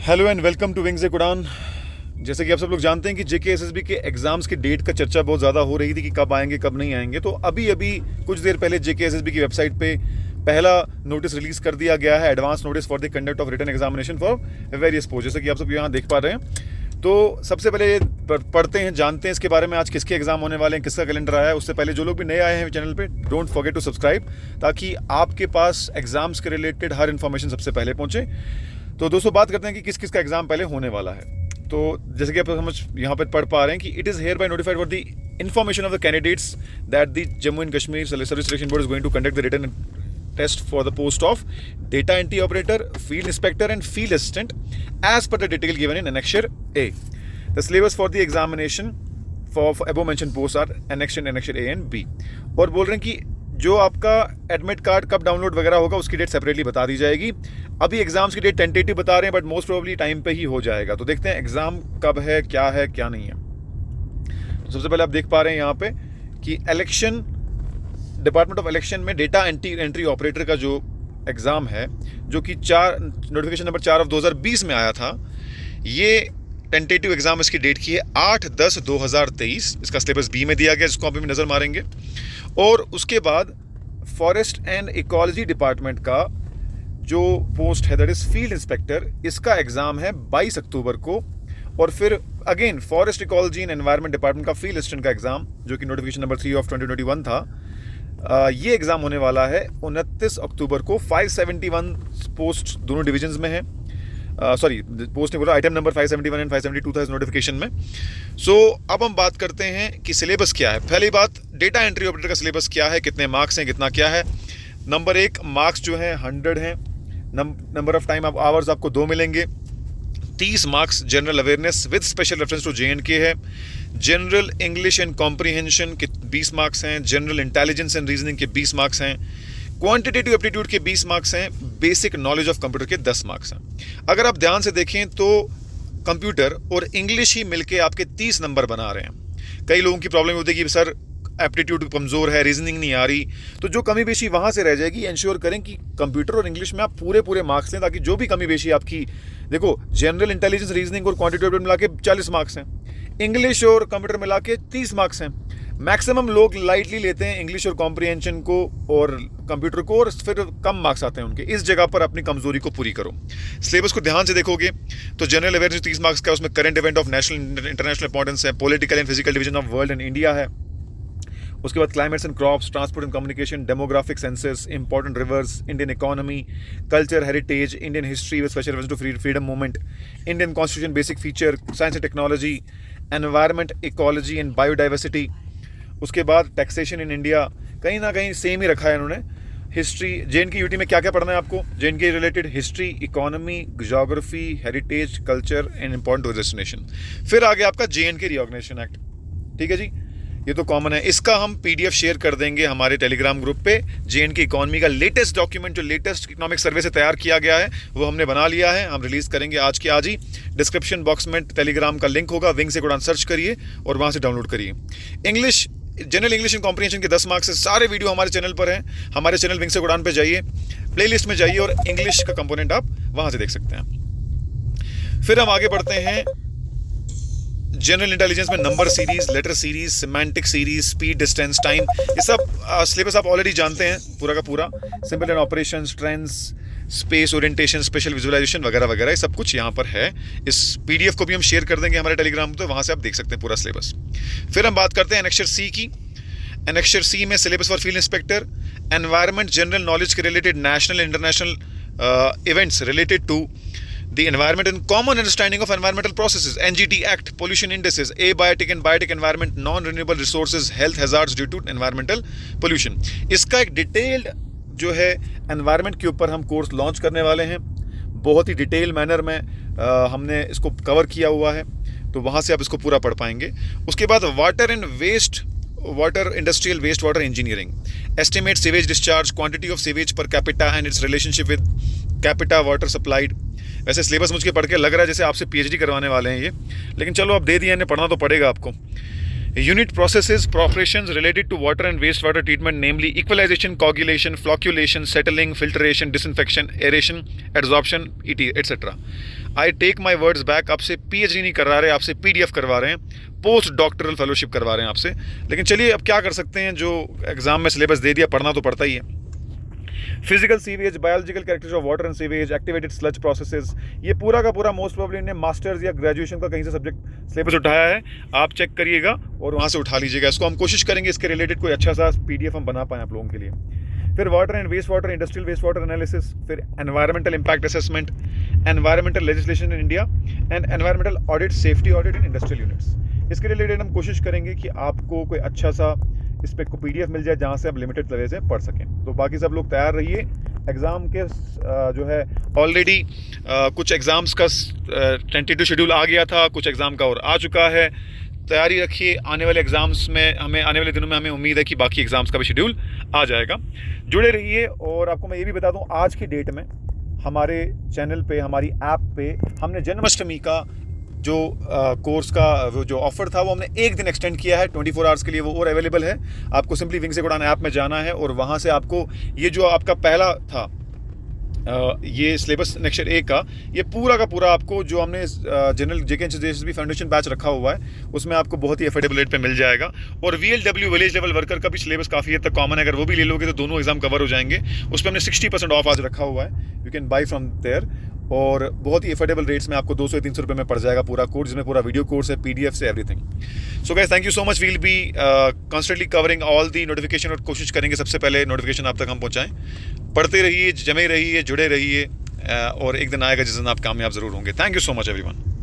Hello and welcome to wings एक उड़ान। जैसे कि आप सब लोग जानते हैं कि जेके एसएसबी के एग्जाम्स की डेट का चर्चा बहुत ज़्यादा हो रही थी कि कब आएंगे कब नहीं आएंगे। तो अभी अभी कुछ देर पहले जेके एसएसबी की वेबसाइट पे पहला नोटिस रिलीज कर दिया गया है, advance notice for the conduct of written examination for various post, जैसे कि आप सब यहाँ देख पा रहे हैं। तो सबसे पहले पढ़ते हैं, जानते हैं इसके बारे में आज किसके एग्जाम होने वाले हैं, किसका कैलेंडर आया है। उससे पहले जो लोग भी नए आए हैं चैनल पे, डोंट फॉरगेट टू सब्सक्राइब, ताकि आपके पास एग्जाम्स के रिलेटेड हर इन्फॉर्मेशन सबसे पहले पहुंचे। तो दोस्तों बात करते हैं कि किस किस का एग्जाम पहले होने वाला है। तो जैसे कि आप समझ यहाँ पर पढ़ पा रहे हैं कि it is hereby notified for the information of the candidates that the Jammu and Kashmir service selection board is going to conduct the written test for the post of data entry operator, field inspector and field assistant as per the detail given in annexure A. The syllabus for the examination for above mentioned posts are annexure A and B. और बोल रहे हैं कि जो आपका admit card कब download वगैरह होगा उसकी डेट सेपरेटली बता दी जाएगी। अभी एग्जाम्स की डेट टेंटेटिव बता रहे हैं, बट मोस्ट प्रोबेबली टाइम पे ही हो जाएगा। तो देखते हैं एग्जाम कब है क्या नहीं है। तो सबसे पहले आप देख पा रहे हैं यहाँ पे कि इलेक्शन डिपार्टमेंट ऑफ इलेक्शन में डेटा एंट्री ऑपरेटर का जो एग्ज़ाम है, जो कि नोटिफिकेशन नंबर 4/2020 में आया था, ये टेंटेटिव एग्ज़ाम इसकी डेट की है 8/10/2023। इसका सिलेबस बी में दिया गया, जिसको अभी भी नज़र मारेंगे। और उसके बाद फॉरेस्ट एंड इकोलॉजी डिपार्टमेंट का जो पोस्ट है दैट इज़ फील्ड इंस्पेक्टर, इसका एग्ज़ाम है 22 अक्टूबर को। और फिर again forest ecology and environment department का फील्ड असिस्टेंट का एग्ज़ाम, जो कि नोटिफिकेशन नंबर 3/2021 था, ये एग्ज़ाम होने वाला है 29 अक्टूबर को। 571 पोस्ट दोनों डिवीजन्स में है। सॉरी, पोस्ट नहीं बोला, आइटम नंबर 571 एंड 572 था इस नोटिफिकेशन में। सो अब हम बात करते हैं कि सिलेबस क्या है। पहली बात, डेटा एंट्री ऑपरेटर का सिलेबस क्या है, कितने मार्क्स हैं, कितना क्या है। नंबर 1, मार्क्स जो हैं 100 हैं। नंबर ऑफ टाइम आवर्स आपको 2 मिलेंगे। 30 marks general awareness with special reference to JNK है। जनरल इंग्लिश एंड कॉम्प्रीहेंशन के 20 मार्क्स हैं। जनरल इंटेलिजेंस एंड रीजनिंग के 20 मार्क्स हैं। क्वांटिटेटिव एप्टीट्यूड के 20 मार्क्स हैं। बेसिक नॉलेज ऑफ कंप्यूटर के 10 मार्क्स हैं। अगर आप ध्यान से देखें तो कंप्यूटर और इंग्लिश ही मिलके आपके 30 नंबर बना रहे हैं। कई लोगों की प्रॉब्लम होती है कि सर एप्टीट्यूड कमज़ोर है, रीजनिंग नहीं आ रही, तो जो कमी बेशी वहाँ से रह जाएगी। इंश्योर करें कि कंप्यूटर और इंग्लिश में आप पूरे मार्क्स लें, ताकि जो भी कमी बेशी आपकी, देखो जनरल इंटेलिजेंस, रीजनिंग और क्वांटिटेटिव मिला के 40 मार्क्स हैं, इंग्लिश और कंप्यूटर मिला के 30 मार्क्स हैं। मैक्सिमम लोग लाइटली लेते हैं इंग्लिश और कॉम्प्रीहेंशन को और कंप्यूटर को, और फिर कम मार्क्स आते हैं उनके। इस जगह पर अपनी कमजोरी को पूरी करो। सिलेबस को ध्यान से देखोगे तो जनरल अवेयरनेस 30 मार्क्स का, उसमें current event of national international importance है, political and physical division of world and India है। उसके बाद climates and crops, transport and communication, demographic census, important rivers, Indian economy, culture heritage, Indian history with special reference to freedom movement, Indian constitution basic feature, science and technology, environment, ecology and biodiversity. उसके बाद taxation in India, कहीं ना कहीं same ही रखा है इन्होंने। History, JNK UT में क्या क्या पढ़ना है आपको, JNK related history, economy, geography, heritage, culture and important destination. फिर आगे आपका JNK रिऑर्गेनाइजेशन एक्ट, ठीक है जी, ये तो कॉमन है। इसका हम PDF शेयर कर देंगे हमारे टेलीग्राम ग्रुप पे। JNK इकोनॉमी का लेटेस्ट डॉक्यूमेंट, जो लेटेस्ट इकोनॉमिक सर्वे से तैयार किया गया है, वो हमने बना लिया है, हम रिलीज करेंगे आज के आज ही। डिस्क्रिप्शन बॉक्स में टेलीग्राम का लिंक होगा, विंग से उड़ान सर्च करिए और वहाँ से डाउनलोड करिए। English, general English and comprehension के 10 मार्क्स से सारे वीडियो हमारे चैनल पर हैं। हमारे चैनल विंग से उड़ान पे जाइए, प्लेलिस्ट में जाइए और इंग्लिश का कंपोनेंट आप वहाँ से देख सकते हैं। फिर हम आगे बढ़ते हैं जनरल इंटेलिजेंस में। Number series, letter series, semantic series, speed, distance, time, ये सब सिलेबस आप ऑलरेडी जानते हैं पूरा का पूरा। Simple and operations, trends, space orientation, spatial visualisation वगैरह वगैरह, ये सब कुछ यहाँ पर है। इस PDF को भी हम शेयर कर देंगे हमारे टेलीग्राम पे, तो वहाँ से आप देख सकते हैं पूरा सिलेबस। फिर हम बात करते हैं एनेक्चर C की। एनेक्चर C में syllabus for field inspector, environment, general knowledge के related national international events related to the environment and common understanding of environmental processes, NGT Act, pollution indices, abiotic and biotic environment, non-renewable resources, health hazards due to environmental pollution। इसका एक detailed जो है environment के ऊपर हम course launch करने वाले हैं। बहुत ही डिटेल मैनर में हमने इसको कवर किया हुआ है, तो वहाँ से आप इसको पूरा पढ़ पाएंगे। उसके बाद water and waste water, industrial waste water engineering, estimate sewage discharge, quantity of sewage per capita and its relationship with capita water supplied. वैसे सिलेबस मुझे पढ़ के लग रहा है जैसे आपसे PhD करवाने वाले हैं ये, लेकिन चलो अब दे दिया, इन्हें पढ़ना तो पड़ेगा आपको। Unit processes for operations related to water and wastewater treatment, namely equalization, coagulation, flocculation, settling, filtration, disinfection, aeration, adsorption, etc. I take my words back. आपसे PhD नहीं करवा रहे, आपसे PDF करवा रहे हैं, पोस्ट डॉक्टरल फेलोशिप करवा रहे हैं आपसे। लेकिन चलिए अब क्या कर सकते हैं, जो एग्जाम में सिलेबस दे दिया, पढ़ना तो पड़ता ही है। Physical sewage, biological characters of water and sewage, activated sludge processes, ये पूरा का पूरा मोस्ट प्रोबेबली इन्हें मास्टर्स या ग्रेजुएशन का कहीं से सब्जेक्ट सिलेबस उठाया है। आप चेक करिएगा और वहाँ से उठा लीजिएगा। इसको हम कोशिश करेंगे इसके रिलेटेड कोई अच्छा सा PDF हम बना पाएँ आप लोगों के लिए। फिर water and waste water, industrial waste water analysis, फिर environmental impact assessment, environmental legislation in India and environmental audit, safety audit in industrial units. इसके रिलेटेड हम कोशिश करेंगे कि आपको कोई अच्छा सा इस पर PDF मिल जाए जहाँ से आप लिमिटेड तरह से पढ़ सकें। तो बाकी सब लोग तैयार रहिए। एग्ज़ाम के जो है ऑलरेडी कुछ एग्ज़ाम्स का टेंटेटिव शेड्यूल आ गया था, कुछ एग्ज़ाम का और आ चुका है। तैयारी रखिए, आने वाले एग्ज़ाम्स में हमें, आने वाले दिनों में हमें उम्मीद है कि बाकी एग्ज़ाम्स का भी शेड्यूल आ जाएगा। जुड़े रहिए। और आपको मैं ये भी बता दूं, आज की डेट में हमारे चैनल पे, हमारी ऐप पे हमने जन्माष्टमी का जो कोर्स का वो जो ऑफ़र था वो हमने एक दिन एक्सटेंड किया है 24 आवर्स के लिए, वो और अवेलेबल है। आपको सिंपली विंग से उड़ान ऐप में जाना है और वहाँ से आपको ये जो आपका पहला था ये सिलेबस नेक्स्ट ए का, ये पूरा का पूरा आपको जो हमने जनरल JKSSB फाउंडेशन बैच रखा हुआ है उसमें आपको बहुत ही अफोर्डेबल रेट पे मिल जाएगा। और VLW विलेज लेवल वर्कर का भी सिलेबस काफ़ी हद तक कॉमन है, अगर वो भी ले लोगे तो दोनों एग्जाम कवर हो जाएंगे। उस पर हमने 60% ऑफ आज रखा हुआ है, you can buy from there. और बहुत ही अफोर्डेबल रेट्स में आपको 200 या 300 रुपये में पड़ जाएगा पूरा कोर्स, जिसमें पूरा वीडियो कोर्स है, PDF से everything. So guys, thank you so much. We'll be constantly covering all the notification और कोशिश करेंगे सबसे पहले नोटिफिकेशन आप तक हम पहुँचाएँ। पढ़ते रहिए, जमे रहिए, जुड़े रहिए और एक दिन आएगा जिस दिन आप कामयाब ज़रूर होंगे। Thank you so much everyone.